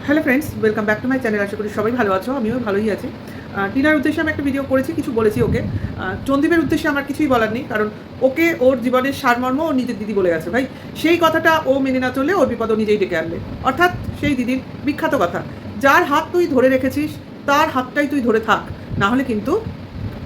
Hello friends, welcome back to my channel. আশা করি সবাই ভালো আছো, আমিও ভালোই আছি। টিনার উদ্দেশ্যে আমি একটা ভিডিও করেছি, কিছু বলেছি ওকে। চন্দীপের উদ্দেশ্যে আমার কিছুই বলার নেই, কারণ ওকে ওর জীবনের সারমর্ম ওর নিজের দিদি বলে গেছে। ভাই, সেই কথাটা ও মেনে না চললে ওর বিপদ ও নিজেই ডেকে আনলে। অর্থাৎ সেই দিদির বিখ্যাত কথা, যার হাত তুই ধরে রেখেছিস তার হাতটাই তুই ধরে থাক, না হলে কিন্তু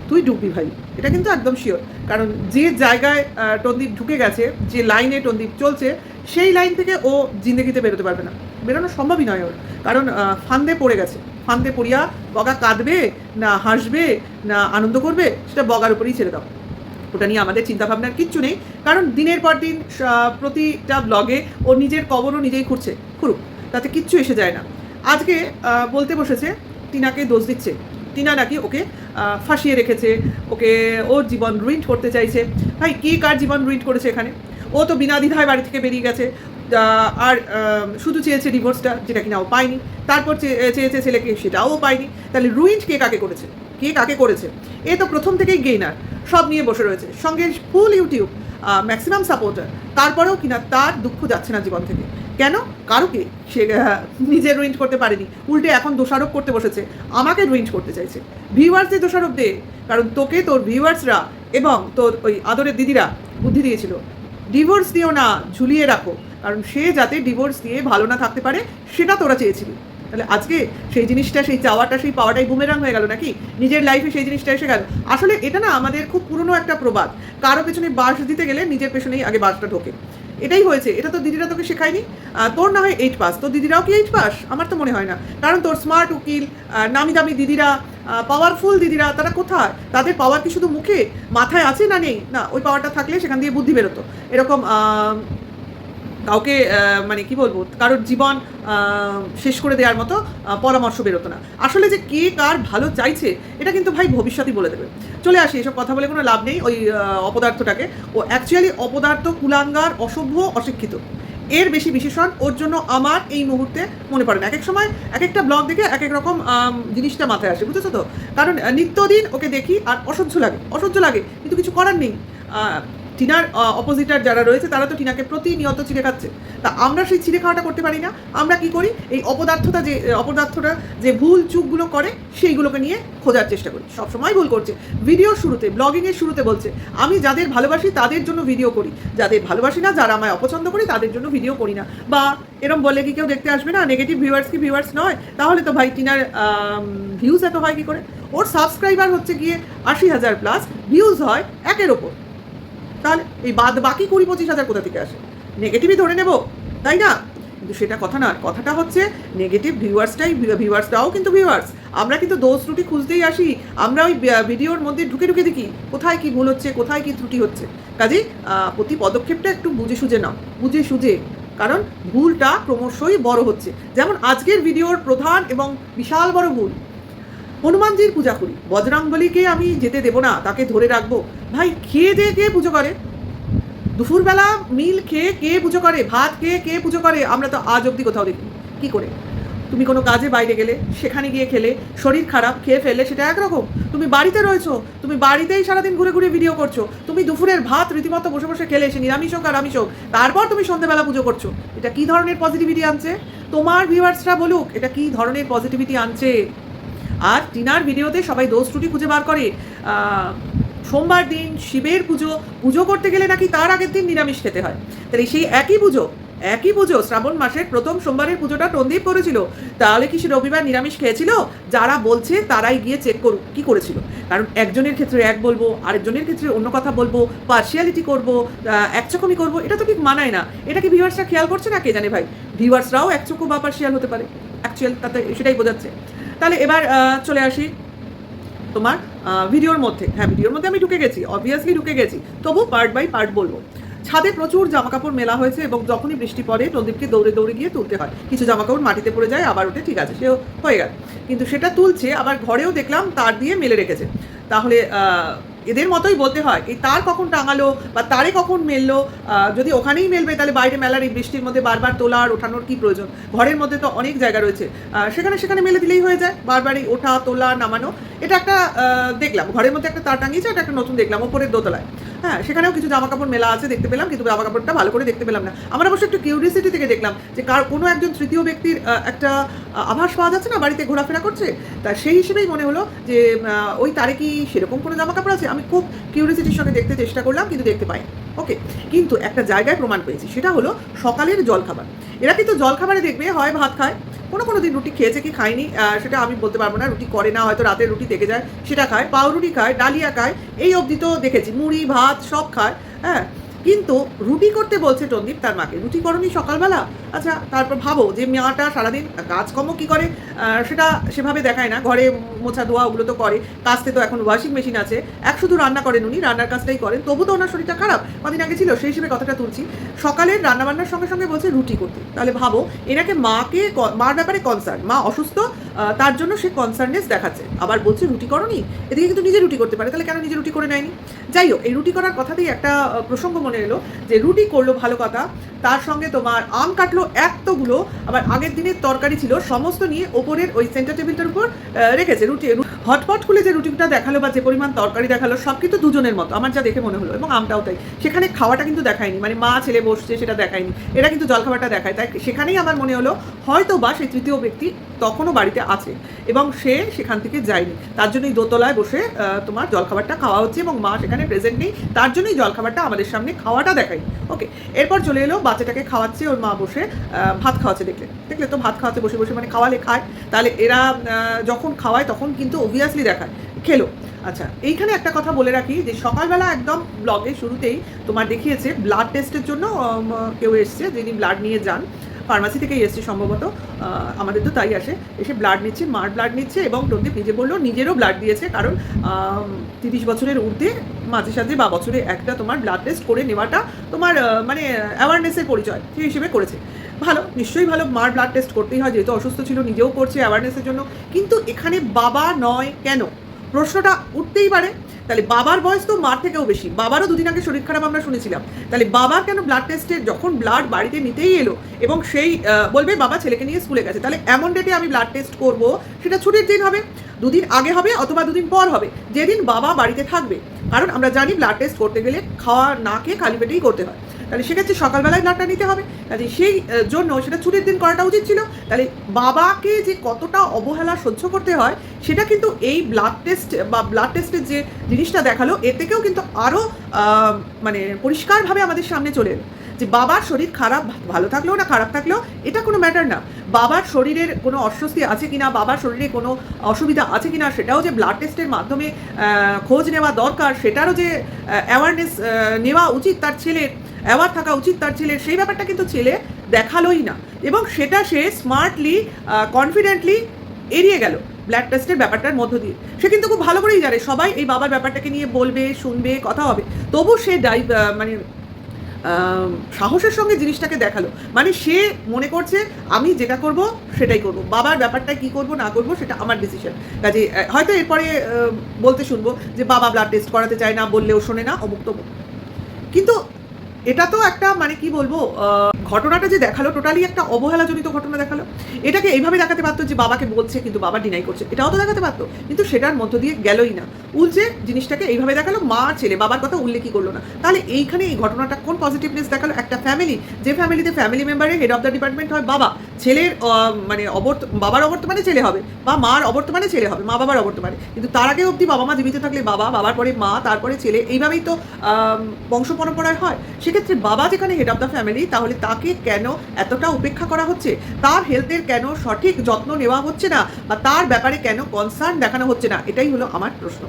তুই ডুববি ভাই। এটা কিন্তু একদম শিওর। কারণ যে জায়গায় টন্দীপ ঢুকে গেছে, যে লাইনে টন্দীপ চলছে, সেই লাইন থেকে ও জিন্দগিতে বেরোতে পারবে না, বেরোনো সম্ভবই নয় ওর। কারণ ফান্দে পড়ে গেছে। ফান্দে পড়িয়া বগা কাঁদবে না হাসবে না আনন্দ করবে, সেটা বগার উপরেই ছেড়ে দাও। ওটা নিয়ে আমাদের চিন্তাভাবনার কিচ্ছু নেই। কারণ দিনের পর দিন প্রতিটা ব্লগে ও নিজের কবরও নিজেই খুঁড়ুক, তাতে কিচ্ছু এসে যায় না। আজকে বলতে বসেছে টিনাকে দোষ দিচ্ছে, টিনা নাকি ওকে ফাঁসিয়ে রেখেছে, ওকে ওর জীবন রুইন্ট করতে চাইছে। ভাই, কে কার জীবন রুইন্ট করেছে এখানে? ও তো বিনা দ্বিধায় বাড়ি থেকে বেরিয়ে গেছে, আর শুধু চেয়েছে ডিভোর্সটা, যেটা কিনা ও পায়নি। তারপর চেয়েছে ছেলেকে, সেটাও ও পায়নি। তাহলে রুইন্ট কে কাকে করেছে? কে কাকে করেছে? এ তো প্রথম থেকেই গেইনার, সব নিয়ে বসে রয়েছে, সঙ্গে ফুল ইউটিউব, ম্যাক্সিমাম সাপোর্টার। তারপরেও কিনা তার দুঃখ যাচ্ছে না জীবন থেকে। কেন? কারুকে সে নিজে রুইন্ট করতে পারেনি, উল্টে এখন দোষারোপ করতে বসেছে, আমাকে রুইন্ট করতে চাইছে। ভিউয়ার্সদের দোষারোপ দে, কারণ তোকে তোর ভিউয়ার্সরা এবং তোর ওই আদরের দিদিরা বুদ্ধি দিয়েছিল, ডিভোর্স দিও না, ঝুলিয়ে রাখো। কারণ সে যাতে ডিভোর্স দিয়ে ভালো না থাকতে পারে, সেটা তোরা চেয়েছিলি। তাহলে আজকে সেই জিনিসটা, সেই চাওয়াটা, সেই পাওয়াটাই বুমেরাং হয়ে গেল নাকি? নিজের লাইফে সেই জিনিসটা এসে গেল। আসলে এটা না আমাদের খুব পুরনো একটা প্রবাদ, কারো পেছনে বাঁশ দিতে গেলে নিজের পেছনেই আগে বাঁশটা ঢোকে। এটাই হয়েছে। এটা তো দিদিরা তোকে শেখায়নি। তোর না হয় 8 পাস, তোর দিদিরাও কি 8 পাস? আমার তো মনে হয় না। কারণ তোর স্মার্ট উকিল, নামি দামি দিদিরা, পাওয়ারফুল দিদিরা, তারা কোথায়? তাদের পাওয়ার কি শুধু মুখে, মাথায় আছে না নেই? না, ওই পাওয়ারটা থাকলে সেখান দিয়ে বুদ্ধি বেরোতো। এরকম কাউকে মানে কি বলবো, কারোর জীবন শেষ করে দেওয়ার মতো পরামর্শ বেরোতো না। আসলে যে কে কার ভালো চাইছে, এটা কিন্তু ভাই ভবিষ্যতই বলে দেবে। চলে আসি, এসব কথা বলে কোনো লাভ নেই। ওই অপদার্থটাকে, ও অ্যাকচুয়ালি অপদার্থ, কুলাঙ্গার, অসভ্য, অশিক্ষিত। এর বেশি বিশেষণ ওর জন্য আমার এই মুহূর্তে মনে পড়ে না। এক এক সময় এক একটা ব্লগ দেখে এক এক রকম জিনিসটা মাথায় আসে, বুঝেছো তো? কারণ নিত্যদিন ওকে দেখি আর অসহ্য লাগে, কিন্তু কিছু করার নেই। টিনার অপোজিটার যারা রয়েছে, তারা তো টিনাকে প্রতিনিয়ত ছিঁড়ে খাচ্ছে। তা আমরা সেই ছিঁড়ে খাওয়াটা করতে পারি না। আমরা কি করি? এই অপদার্থটা যে ভুল চুকগুলো করে, সেইগুলোকে নিয়ে খোঁজার চেষ্টা করি। সবসময় ভুল করছে। ভিডিওর শুরুতে, ব্লগিংয়ের শুরুতে বলছে, আমি যাদের ভালোবাসি তাদের জন্য ভিডিও করি, যাদের ভালোবাসি না, যারা আমায় অপছন্দ করি, তাদের জন্য ভিডিও করি না। বা এরম বললে কি কেউ দেখতে আসবে না? নেগেটিভ ভিউয়ার্স কি ভিউয়ার্স নয়? তাহলে তো ভাই টিনার ভিউজ এত হয় কি করে? ওর সাবস্ক্রাইবার হচ্ছে গিয়ে 80,000 প্লাস, ভিউজ হয় 1-এর ওপর। তাহলে এই বাকি 20-25 হাজার কোথা থেকে আসে? নেগেটিভই ধরে নেব, তাই না? কিন্তু সেটা কথা না। কথাটা হচ্ছে নেগেটিভ ভিউয়ার্সরাও কিন্তু ভিউয়ার্স। আমরা কিন্তু দোষ ত্রুটি খুঁজতেই আসি। আমরা ওই ভিডিওর মধ্যে ঢুকে দেখি কোথায় কি ভুল হচ্ছে, কোথায় কি ত্রুটি হচ্ছে। কাজেই প্রতি পদক্ষেপটা একটু বুঝে সুঝে, কারণ ভুলটা ক্রমশই বড় হচ্ছে। যেমন আজকের ভিডিওর প্রধান এবং বিশাল বড় ভুল, হনুমানজির পূজা করি, বজরংবলীকে আমি যেতে দেবো না, তাকে ধরে রাখবো। ভাই, খেয়ে দিয়ে কে পুজো করে? দুপুরবেলা মিল খেয়ে কে পুজো করে? ভাত খেয়ে কে পুজো করে? আমরা তো আজ অবধি কোথাও দেখি। কি করে? তুমি কোনো কাজে বাইরে গেলে, সেখানে গিয়ে খেলে, শরীর খারাপ, খেয়ে ফেললে, সেটা একরকম। তুমি বাড়িতে রয়েছো, তুমি বাড়িতেই সারাদিন ঘুরে ভিডিও করছো। তুমি দুপুরের ভাত রীতিমতো বসে খেলে, সে নিরামিষ হোক আর আমিষ হোক, তারপর তুমি সন্ধ্যেবেলা পুজো করছো। এটা কি ধরনের পজিটিভিটি আনছে? তোমার ভিউয়ার্সরা বলুক এটা কি ধরনের পজিটিভিটি আনছে। আর টিনার ভিডিওতে সবাই দোষ ত্রুটি খুঁজে বার করে। সোমবার দিন শিবের পুজো করতে গেলে নাকি তার আগের দিন নিরামিষ খেতে হয়। তাহলে সেই একই পুজো শ্রাবণ মাসের প্রথম সোমবারের পুজোটা টন্দীপ করেছিল। তাহলে কি সে রবিবার নিরামিষ খেয়েছিল? যারা বলছে তারাই গিয়ে চেক করুক কি করেছিল। কারণ একজনের ক্ষেত্রে এক বলবো, আরেকজনের ক্ষেত্রে অন্য কথা বলবো, পার্সিয়ালিটি করবো, একচক্ষমি করবো, এটা তো ঠিক মানায় না। এটা কি ভিউয়ার্সরা খেয়াল করছে না? কে জানে ভাই, ভিউয়ার্সরাও একচক্ষু বা পার্সিয়াল হতে পারে। অ্যাকচুয়াল তাতে সেটাই বোঝাচ্ছে। তাহলে এবার চলে আসি তোমার ভিডিওর মধ্যে। হ্যাঁ, ভিডিওর মধ্যে আমি অবভিয়াসলি ঢুকে গেছি, তবু পার্ট বাই পার্ট বলবো। ছাদে প্রচুর জামাকাপড় মেলা হয়েছে এবং যখনই বৃষ্টি পড়ে টন্দীপকে দৌড়ে গিয়ে তুলতে হয়। কিছু জামাকাপড় মাটিতে পড়ে যায়, আবার ওঠে, ঠিক আছে, সেও হয়ে গেল। কিন্তু সেটা তুলছে, আবার ঘরেও দেখলাম তার দিয়ে মেলে রেখেছে। তাহলে এদের মতোই বলতে হয়, এই তার কখন টাঙালো বা তারে কখন মেললো? যদি ওখানেই মেলবে, তাহলে বাইরে মেলার এই বৃষ্টির মধ্যে বারবার তোলার ওঠানোর কি প্রয়োজন? ঘরের মধ্যে তো অনেক জায়গা রয়েছে, সেখানে মেলে দিলেই হয়ে যায়। বারবার এই ওঠা তোলা নামানো, এটা একটা দেখলাম ঘরের মধ্যে একটা তার টাঙিয়েছে, এটা একটা নতুন দেখলাম ওপরের দোতলায়। হ্যাঁ, সেখানেও কিছু জামা কাপড় মেলা আছে দেখতে পেলাম, কিন্তু জামা কাপড়টা ভালো করে দেখতে পেলাম না। আমার অবশ্য একটু কিউরিওসিটি থেকে দেখলাম যে কোনো একজন তৃতীয় ব্যক্তির একটা আভাস পাওয়া যাচ্ছে না, বাড়িতে ঘোরাফেরা করছে। তা সেই হিসেবেই মনে হলো যে ওই তারে কি সেরকম কোনো জামা কাপড় আছে? আমি খুব কিউরিওসিটির সঙ্গে দেখতে চেষ্টা করলাম, কিন্তু দেখতে পাইনি। ওকে, কিন্তু একটা জায়গায় প্রমাণ পেয়েছি, সেটা হলো সকালের জলখাবার। এরা কিন্তু জলখাবারে দেখবে হয় ভাত খায়, কোনো দিন রুটি খেয়েছে কি খায়নি সেটা আমি বলতে পারবো না। রুটি করে না, হয়তো রাতের রুটি থেকে যায় সেটা খায়, পাউরুটি খায়, ডালিয়া খায়, এই অবধি তো দেখেছি, মুড়ি ভাত সব খায়। হ্যাঁ, কিন্তু রুটি করতে বলছে টন্দীপ তার মাকে, রুটি করনি সকালবেলা? আচ্ছা, তারপর ভাবো যে মেয়েটা সারাদিন কাজকর্ম কী করে সেটা সেভাবে দেখায় না, ঘরে মোছা ধোয়া ওগুলো তো করে, কাচতে তো এখন ওয়াশিং মেশিন আছে, শুধু রান্না করেন উনি, রান্নার কাজটাই করেন, তবু তো ওনার শরীরটা খারাপ, কদিন আগে ছিল, সেই হিসেবে কথাটা তুলছি। সকালের রান্নাবান্নার সঙ্গে সঙ্গে বলছে রুটি করতে। তাহলে ভাবো এনাকে মার ব্যাপারে কনসার্ন, মা অসুস্থ, তার জন্য সে কনসার্নেস দেখাচ্ছে, আবার বলছে রুটি করনি। এদিকে কিন্তু নিজে রুটি করতে পারে, তাহলে কেন নিজে রুটি করে নেয়নি? যাই হোক, এই রুটি করার কথাতেই একটা প্রসঙ্গ মনে এলো যে রুটি করলো ভালো কথা, তার সঙ্গে তোমার আম কাটলো এতগুলো, আবার আগের দিনের তরকারি ছিল সমস্ত নিয়ে ওপরের ওই সেন্টার টেবিলটার উপর রেখেছে। হটপট খুলে যে রুটিটা দেখালো বা যে পরিমাণ তরকারি দেখালো সব কিন্তু দুজনের মতো, আমার যা দেখে মনে হলো, এবং আমটাও তাই। সেখানে খাওয়াটা কিন্তু দেখায়নি, মানে মা ছেলে বসছে সেটা দেখায়নি, এটা কিন্তু জলখাবারটা দেখায়। তাই সেখানেই আমার মনে হলো হয়তো বা সেই তৃতীয় ব্যক্তি তখনও বাড়িতে আছে এবং সে সেখান থেকে যায়নি, তার জন্যই দোতলায় বসে তোমার জলখাবারটা খাওয়া হচ্ছে এবং মা সেখানে প্রেজেন্ট নেই, তার জন্যই জলখাবারটা আমাদের সামনে খাওয়াটা দেখায়নি। ওকে, এরপর চলে এলো বাচ্চাটাকে খাওয়াচ্ছে, ওর মা বসে ভাত খাওয়াচ্ছে, দেখলে তো ভাত খাওয়াচ্ছে বসে বসে, মানে খাওয়ালে খায়, তাহলে এরা যখন খাওয়ায় তখন কিন্তু অবভিয়াসলি দেখায় খেলো। আচ্ছা, এইখানে একটা কথা বলে রাখি যে সকালবেলা একদম ব্লগে শুরুতেই তোমার দেখিয়েছে ব্লাড টেস্টের জন্য কেউ এসছে, যিনি ব্লাড নিয়ে যান, ফার্মাসি থেকেই এসছে সম্ভবত, আমাদের তো তাই আসে, এসে ব্লাড নিচ্ছে, মার ব্লাড নিচ্ছে, এবং টন্দীপ নিজে বললো নিজেরও ব্লাড দিয়েছে, কারণ 30 বছরের ঊর্ধ্বে মাঝে সাঝে বা বছরে একটা তোমার ব্লাড টেস্ট করে নেওয়াটা তোমার মানে অ্যাওয়ারনেসের পরিচয়, সেই হিসেবে করেছে। ভালো, নিশ্চয়ই ভালো, মার ব্লাড টেস্ট করতেই হয়, যেহেতু অসুস্থ ছিল, নিজেও করছে অ্যাওয়ারনেসের জন্য। কিন্তু এখানে বাবা নয় কেন, প্রশ্নটা উঠতেই পারে। তাহলে বাবার বয়স তো মার থেকেও বেশি, বাবারও দুদিন আগে শরীর খারাপ আমরা শুনেছিলাম, তাহলে বাবার কেন ব্লাড টেস্টে যখন ব্লাড বাড়িতে নিতেই এলো এবং সেই বলবে বাবা ছেলেকে নিয়ে স্কুলে গেছে, তাহলে এমন ডেটে আমি ব্লাড টেস্ট করব, সেটা ছুটির দিন হবে, দুদিন আগে হবে অথবা দুদিন পর হবে, যেদিন বাবা বাড়িতে থাকবে। কারণ আমরা জানি ব্লাড টেস্ট করতে গেলে খাওয়া না খেয়ে খালি পেটেই করতে হয়, তাহলে সেক্ষেত্রে সকালবেলায় ব্লাডটা নিতে হবে, তাহলে সেই জন্য সেটা ছুটির দিন করাটা উচিত ছিল। তাহলে বাবাকে যে কতটা অবহেলা সহ্য করতে হয় সেটা কিন্তু এই ব্লাড টেস্ট বা ব্লাড টেস্টের যে জিনিসটা দেখালো, এর থেকেও কিন্তু আরও মানে পরিষ্কারভাবে আমাদের সামনে চলে এলো যে বাবার শরীর খারাপ, ভালো থাকলেও না খারাপ থাকলেও এটা কোনো ম্যাটার না, বাবার শরীরের কোনো অস্বস্তি আছে কিনা, বাবার শরীরে কোনো অসুবিধা আছে কিনা, সেটাও যে ব্লাড টেস্টের মাধ্যমে খোঁজ নেওয়া দরকার, সেটারও যে অ্যাওয়ারনেস নেওয়া উচিত তার ছেলের, অ্যাওয়ার থাকা উচিত তার ছেলের, সেই ব্যাপারটা কিন্তু ছেলে দেখালোই না, এবং সেটা সে স্মার্টলি কনফিডেন্টলি এড়িয়ে গেল ব্লাড টেস্টের ব্যাপারটার মধ্য দিয়ে। সে কিন্তু খুব ভালো করেই জানে সবাই এই বাবার ব্যাপারটাকে নিয়ে বলবে, শুনবে, কথা হবে, তবু সে মানে সাহসের সঙ্গে জিনিসটাকে দেখালো, মানে সে মনে করছে আমি যেটা করব সেটাই করব, বাবার ব্যাপারটা কি করব না করব সেটা আমার ডিসিশন। কাজে হয়তো এরপরে বলতে শুনবো যে বাবা ব্লাড টেস্ট করাতে চায় না, বললেও শোনে না, অমুক তমুক। কিন্তু এটা তো একটা মানে কি বলবো, ঘটনাটা যে দেখালো টোটালি একটা অবহেলাজনিত ঘটনা দেখালো। এটাকে এইভাবে দেখাতে পারতো যে বাবাকে বলছে কিন্তু বাবা ডিনাই করছে, এটাও তো দেখাতে পারতো, কিন্তু সেটার মধ্য দিয়ে গেলই না, উল্টে জিনিসটাকে এইভাবে দেখালো, মা ছেলে বাবার কথা উল্লেখই করলো না। তাহলে এইখানে এই ঘটনাটা কোন পজিটিভনেস দেখালো? একটা ফ্যামিলি, যে ফ্যামিলিতে ফ্যামিলি মেম্বারের হেড অফ দ্য ডিপার্টমেন্ট হয় বাবা, ছেলের মানে বাবার অবর্তমানে ছেলে হবে বা মার অবর্তমানে ছেলে হবে, মা বাবার অবর্তমানে, কিন্তু তার আগে অবধি বাবা মা জীবিত থাকলে বাবা, বাবার পরে মা, তারপরে ছেলে, এইভাবেই তো বংশ পরম্পরায় হয়। সেক্ষেত্রে বাবা যেখানে হেড অফ দ্য ফ্যামিলি, তাহলে তাকে কেন এতটা উপেক্ষা করা হচ্ছে, তার হেলথের কেন সঠিক যত্ন নেওয়া হচ্ছে না, বা তার ব্যাপারে কেন কনসার্ন দেখানো হচ্ছে না, এটাই হলো আমার প্রশ্ন।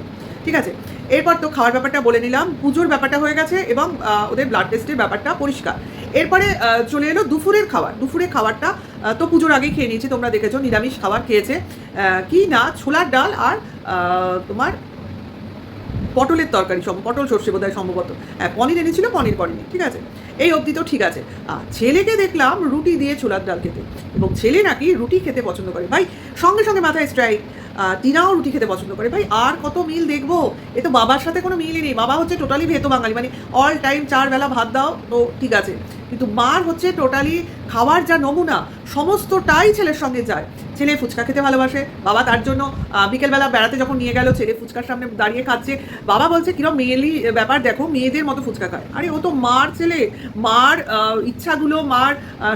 ঠিক আছে, এরপর তো খাওয়ার ব্যাপারটা বলে নিলাম, পুজোর ব্যাপারটা হয়ে গেছে এবং ওদের ব্লাড টেস্টের ব্যাপারটা পরিষ্কার। এরপরে চলে এলো দুপুরের খাবার। দুপুরের খাবারটা তো পুজোর আগেই খেয়ে নিয়েছি, তোমরা দেখেছো, নিরামিষ খাবার খেয়েছে, কি না ছোলার ডাল আর তোমার পটলের তরকারি, পটল সর্ষে বোধহয় সম্ভবত, পনির এনেছিল, পনির করেনি, ঠিক আছে, এই অবধি তো ঠিক আছে। ছেলেকে দেখলাম রুটি দিয়ে ছোলার ডাল খেতে, এবং ছেলে নাকি রুটি খেতে পছন্দ করে, ভাই সঙ্গে সঙ্গে মাথায় স্ট্রাইক, টিনাও রুটি খেতে পছন্দ করে, ভাই আর কত মিল দেখবো, এ তো বাবার সাথে কোনো মিলই নেই, বাবা হচ্ছে টোটালি ভেতো বাঙালি, মানে অল টাইম 4 বেলা ভাত দাও তো ঠিক আছে, কিন্তু মার হচ্ছে টোটালি খাওয়ার যা নমুনা সমস্তটাই ছেলের সঙ্গে যায়। ছেলে ফুচকা খেতে ভালোবাসে, বাবা তার জন্য বিকেলবেলা বেড়াতে যখন নিয়ে গেল ছেলে ফুচকার সামনে দাঁড়িয়ে খাচ্ছে, বাবা বলছে কিরম মেয়েলি ব্যাপার, দেখো মেয়েদের মতো ফুচকা খায়। আরে ও তো মার ছেলে, মার ইচ্ছাগুলো, মার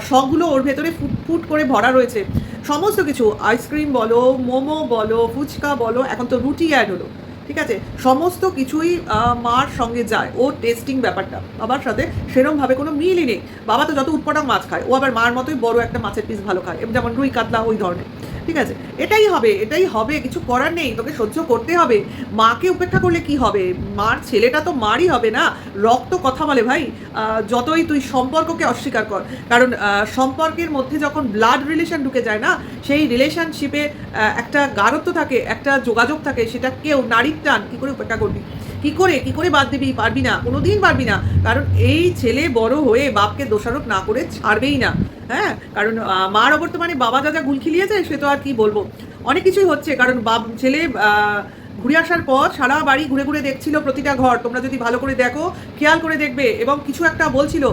শখগুলো ওর ভেতরে ফুট ফুট করে ভরা রয়েছে। সমস্ত কিছু, আইসক্রিম বলো, মোমো বলো, ফুচকা বলো, এখন তো রুটি অ্যাড হলো, ঠিক আছে, সমস্ত কিছুই মার সঙ্গে যায়। ও টেস্টিং ব্যাপারটা বাবার সাথে সেরমভাবে কোনো মিলই নেই। বাবা তো যত উৎপটাং মাছ খায়, ও আবার মার মতোই বড় একটা মাছের পিস ভালো খায়, যেমন রুই কাতলা ওই ধরনের, ঠিক আছে। এটাই হবে, কিছু করার নেই, তোকে সহ্য করতে হবে। মাকে উপেক্ষা করলে কি হবে? মার ছেলেটা তো মারই হবে না, রক্ত কথা বলে ভাই। যতই তুই সম্পর্ককে অস্বীকার কর, কারণ সম্পর্কের মধ্যে যখন ব্লাড রিলেশন ঢুকে যায় না, সেই রিলেশনশিপে একটা গাঢ়ত্ব থাকে, একটা যোগাযোগ থাকে, সেটা কেউ নারীর টান কী করে উপেক্ষা করবি? কি করে বাদ দিবি? পারবি না, কোনোদিন পারবি না। কারণ এই ছেলে বড় হয়ে বাপকে দোষারোপ না করে ছাড়বেই না। হ্যাঁ, কারণ মার অবর্তমানে বাবা যা ঘুল খিলিয়েছে সে তো আর কি বলবো, অনেক কিছুই হচ্ছে। কারণ ছেলে ঘুরে আসার পর সারা বাড়ি ঘুরে ঘুরে দেখছিল প্রতিটা ঘর, তোমরা যদি ভালো করে দেখো, খেয়াল করে দেখবে, এবং কিছু একটা বলছিল,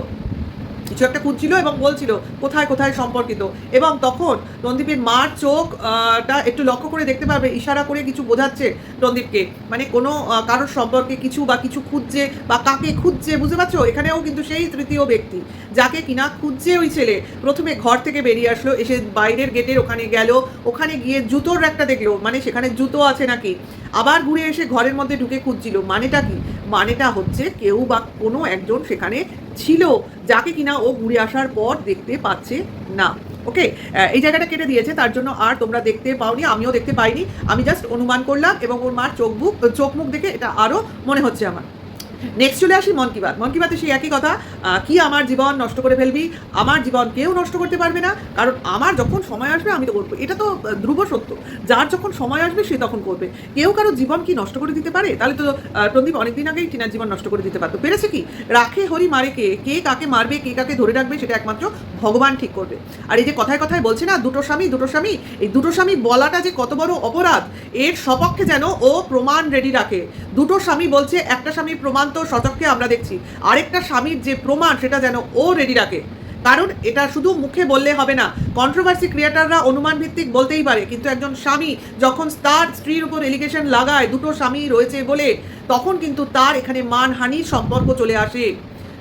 কিছু একটা খুঁজছিল এবং বলছিল কোথায় কোথায় সম্পর্কিত। এবং তখন রণদীপের মার চোখটা একটু লক্ষ্য করে দেখতে পাবে, ইশারা করে কিছু বোঝাচ্ছে রণদীপকে, মানে কোনো কারোর সম্পর্কে কিছু বা কিছু খুঁজছে বা কাকে খুঁজছে, বুঝতে পারছো? এখানেও কিন্তু সেই তৃতীয় ব্যক্তি যাকে কিনা খুঁজছে ওই ছেলে। প্রথমে ঘর থেকে বেরিয়ে আসলো, এসে বাইরের গেটের ওখানে গেল, ওখানে গিয়ে জুতোর একটা দেখলো, মানে সেখানে জুতো আছে নাকি, আবার ঘুরে এসে ঘরের মধ্যে ঢুকে খুঁজছিল। মানেটা কি? মানেটা হচ্ছে কেউ বা কোনো একজন সেখানে ছিল যাকে কিনা ও ঘুরে আসার পর দেখতে পাচ্ছে না। ওকে, এই জায়গাটা কেটে দিয়েছে, তার জন্য আর তোমরা দেখতে পাওনি, আমিও দেখতে পাইনি, আমি জাস্ট অনুমান করলাম, এবং ওর মার চোখ মুখ দেখে এটা আরও মনে হচ্ছে আমার। নেক্সট চলে আসি মন কি বাত। মন কি বাতে সেই একই কথা, কি আমার জীবন নষ্ট করে ফেলবি? আমার জীবন কেউ নষ্ট করতে পারবে না, কারণ আমার যখন সময় আসবে আমি তো করবো। এটা তো ধ্রুব সত্য, যার যখন সময় আসবে সে তখন করবে। কেউ কারো জীবন কি নষ্ট করে দিতে পারে? তাহলে তো প্রদীপ অনেকদিন আগেই টিনার জীবন নষ্ট করে দিতে পারতো। পেরেছে কি? রাখে হরি মারে কে, কে কাকে মারবে, কে কাকে ধরে রাখবে, সেটা একমাত্র ভগবান ঠিক করবে। আর এই যে কথায় কথায় বলছে না দুটো স্বামী, এই দুটো স্বামী বলাটা যে কত বড় অপরাধ, এর সপক্ষে যেন ও প্রমাণ রেডি রাখে। দুটো স্বামী বলছে, একটা স্বামীর প্রমাণ তো সচক্ষে আমরা দেখছি, আরেকটা স্বামীর যে প্রমাণ সেটা যেন ও রেডি রাখে। কারণ এটা শুধু মুখে বললে হবে না, কন্ট্রোভার্সি ক্রিয়েটাররা অনুমান ভিত্তিক বলতেই পারে, কিন্তু একজন স্বামী যখন তার স্ত্রীর উপর এলিগেশন লাগায় দুটো স্বামী রয়েছে বলে, তখন কিন্তু তার এখানে মানহানির সম্পর্ক চলে আসে।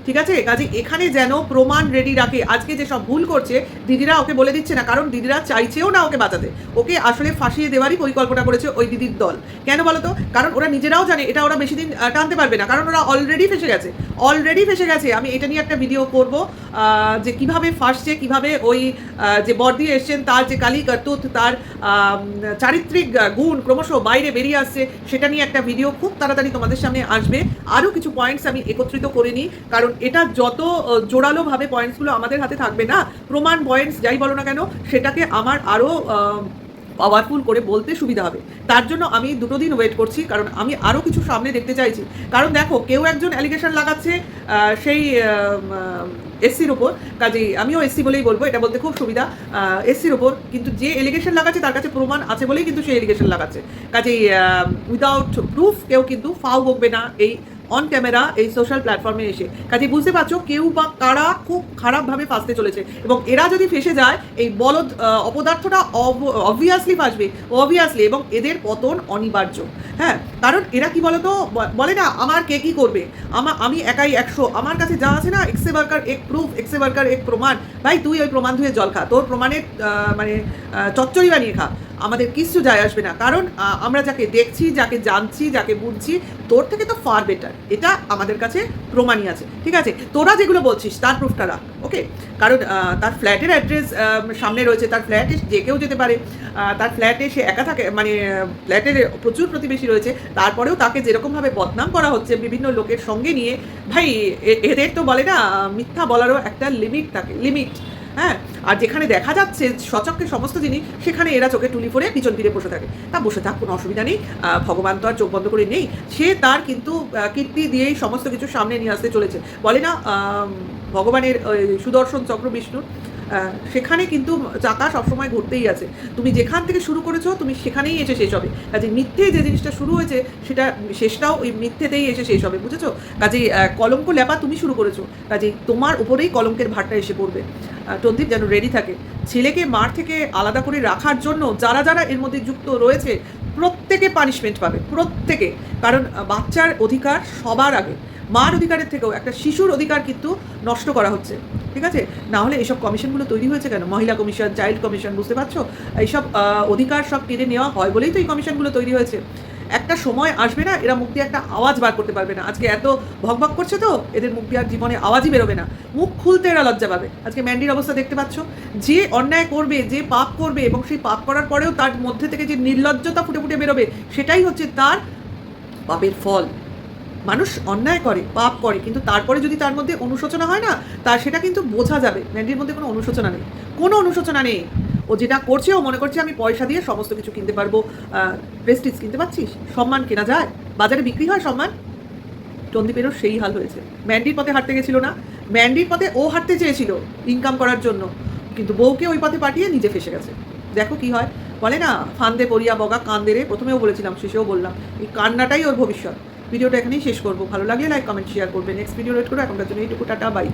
ঠিক আছে, কাজে এখানে যেন প্রমাণ রেডি রাখে। আজকে যেসব ভুল করছে দিদিরা ওকে বলে দিচ্ছে না, কারণ দিদিরা চাইছেও না ওকে বাঁচাতে, ওকে আসলে ফাঁসিয়ে দেওয়ারই পরিকল্পনা করেছে ওই দিদির দল। কেন বলো তো? কারণ ওরা নিজেরাও জানে এটা ওরা বেশি দিন টানতে পারবে না, কারণ ওরা অলরেডি ফেসে গেছে। আমি এটা নিয়ে একটা ভিডিও করব, যে কিভাবে ফাঁসছে, কিভাবে ওই যে বর্দি এসছেন তার যে কালি করতুত, তার চারিত্রিক গুণ ক্রমশ বাইরে বেরিয়ে আসছে, সেটা নিয়ে একটা ভিডিও খুব তাড়াতাড়ি তোমাদের সামনে আসবে। আরও কিছু পয়েন্টস আমি একত্রিত করে নিই, কারণ এটা যত জোরালোভাবে পয়েন্টসগুলো আমাদের হাতে থাকবে না, প্রমাণ পয়েন্টস যাই বলো না কেন, সেটাকে আমার আরও পাওয়ারফুল করে বলতে সুবিধা হবে। তার জন্য আমি দুটো দিন ওয়েট করছি, কারণ আমি আরও কিছু সামনে দেখতে চাইছি। কারণ দেখো, কেউ একজন অ্যালিগেশন লাগাচ্ছে সেই এসসির ওপর, কাজেই আমিও এসসি বলেই বলবো, এটা বলতে খুব সুবিধা, এসসির ওপর, কিন্তু যে এলিগেশন লাগাচ্ছে তার কাছে প্রমাণ আছে বলেই কিন্তু সে এলিগেশন লাগাচ্ছে। কাজেই উইদাউট প্রুফ কেউ কিন্তু ফাও বকবে না এই অন ক্যামেরা, এই সোশ্যাল প্ল্যাটফর্মে এসে। কাজে বুঝতে পারছো কেউ বা কারা খুব খারাপভাবে ফাঁসতে চলেছে, এবং এরা যদি ফেসে যায়, এই বলদ অপদার্থটা অবভিয়াসলি ফাঁসবে, অবভিয়াসলি, এবং এদের পতন অনিবার্য। হ্যাঁ, কারণ এরা কি বলতো, বলে না আমার কে কী করবে, আমি একাই 100, আমার কাছে যা আছে না, এক্সে বার্কার এক প্রুফ, এক্সে বার্কার এক প্রমাণ। ভাই তুই ওই প্রমাণ ধুয়ে জল খা, তোর প্রমাণের মানে চচ্চড়ি বানিয়ে খা, আমাদের কিচ্ছু যায় আসবে না। কারণ আমরা যাকে দেখছি, যাকে জানছি, যাকে বুঝছি, তোর থেকে তো ফার বেটার, এটা আমাদের কাছে প্রমাণই আছে। ঠিক আছে, তোরা যেগুলো বলছিস তার প্রুফটা রাখ। ওকে, কারণ তার ফ্ল্যাটের অ্যাড্রেস সামনে রয়েছে, তার ফ্ল্যাটে যে কেউ যেতে পারে, তার ফ্ল্যাটে সে একা থাকে, মানে ফ্ল্যাটের প্রচুর প্রতিবেশী রয়েছে, তারপরেও তাকে যেরকমভাবে বদনাম করা হচ্ছে বিভিন্ন লোকের সঙ্গে নিয়ে, ভাই এদের তো বলে না, মিথ্যা বলারও একটা লিমিট থাকে, লিমিট। হ্যাঁ, আর যেখানে দেখা যাচ্ছে সচক্ষে সমস্ত জিনিস, সেখানে এরা চোখে তুলি পরে পিছন ফিরে বসে থাকে। তা বসে থাক, কোনো অসুবিধা নেই, ভগবান তো আর চোখ বন্ধ করে নেই, সে তার কিন্তু কীর্তি দিয়েই সমস্ত কিছু সামনে নিয়ে আসতে চলেছে। বলে না ভগবানের সুদর্শন চক্র বিষ্ণুর, সেখানে কিন্তু চাকা সবসময় ঘুরতেই আছে। তুমি যেখান থেকে শুরু করেছো তুমি সেখানেই এসে শেষ হবে। কাজেই মিথ্যে যে জিনিসটা শুরু হয়েছে সেটা শেষটাও ওই মিথ্যেতেই এসে শেষ হবে, বুঝেছো? কাজেই কলঙ্ক লেপা তুমি শুরু করেছো, কাজেই তোমার উপরেই কলঙ্কের ভারটা এসে পড়বে। টন্দীপ যেন রেডি থাকে। ছেলেকে মার থেকে আলাদা করে রাখার জন্য যারা যারা এর মধ্যে যুক্ত রয়েছে প্রত্যেকে পানিশমেন্ট পাবে, প্রত্যেকে। কারণ বাচ্চার অধিকার সবার আগে, মার অধিকারের থেকেও একটা শিশুর অধিকার কিন্তু নষ্ট করা হচ্ছে, ঠিক আছে? না হলে এইসব কমিশনগুলো তৈরি হয়েছে কেন? মহিলা কমিশন, চাইল্ড কমিশন, বুঝতে পারছো? এইসব অধিকার সব কেড়ে নেওয়া হয় বলেই তো এই কমিশনগুলো তৈরি হয়েছে। একটা সময় আসবে না এরা মুখ দিয়ে একটা আওয়াজ বার করতে পারবে না। আজকে এত ভকভক করছে তো এদের মুখ দিয়ে আর জীবনে আওয়াজই বেরোবে না, মুখ খুলতে এরা লজ্জা পাবে। আজকে ম্যান্ডির অবস্থা দেখতে পাচ্ছ, যে অন্যায় করবে, যে পাপ করবে এবং সেই পাপ করার পরেও তার মধ্যে থেকে যে নির্লজ্জতা ফুটে ফুটে বেরোবে, সেটাই হচ্ছে তার পাপের ফল। মানুষ অন্যায় করে, পাপ করে, কিন্তু তারপরে যদি তার মধ্যে অনুশোচনা হয় না, তার সেটা কিন্তু বোঝা যাবে। ম্যান্ডির মধ্যে কোনো অনুশোচনা নেই, কোনো অনুশোচনা নেই। ও যেটা করছে ও মনে করছে আমি পয়সা দিয়ে সমস্ত কিছু কিনতে পারবো। প্রেস্টিজ কিনতে পারছিস? সম্মান কেনা যায়? বাজারে বিক্রি হয় সম্মান? চন্দীপেরও সেই হাল হয়েছে। ম্যান্ডির পথে হাঁটতে গেছিল না, ম্যান্ডির পথে ও হাঁটতে চেয়েছিল ইনকাম করার জন্য, কিন্তু বউকে ওই পথে পাঠিয়ে নিজে ফেসে গেছে। দেখো কি হয়। বলে না, ফান্দে পড়িয়া বগা কান্দে রে, প্রথমেও বলেছিলাম, শেষেও বললাম, এই কান্নাটাই ওর ভবিষ্যৎ। ভিডিওটা এখানেই শেষ করবো। ভালো লাগলে লাইক, কমেন্ট, শেয়ার করবে। নেক্সট ভিডিও ওয়েট করো। এখনকার জন্য এইটুকু, টাটা, বাই।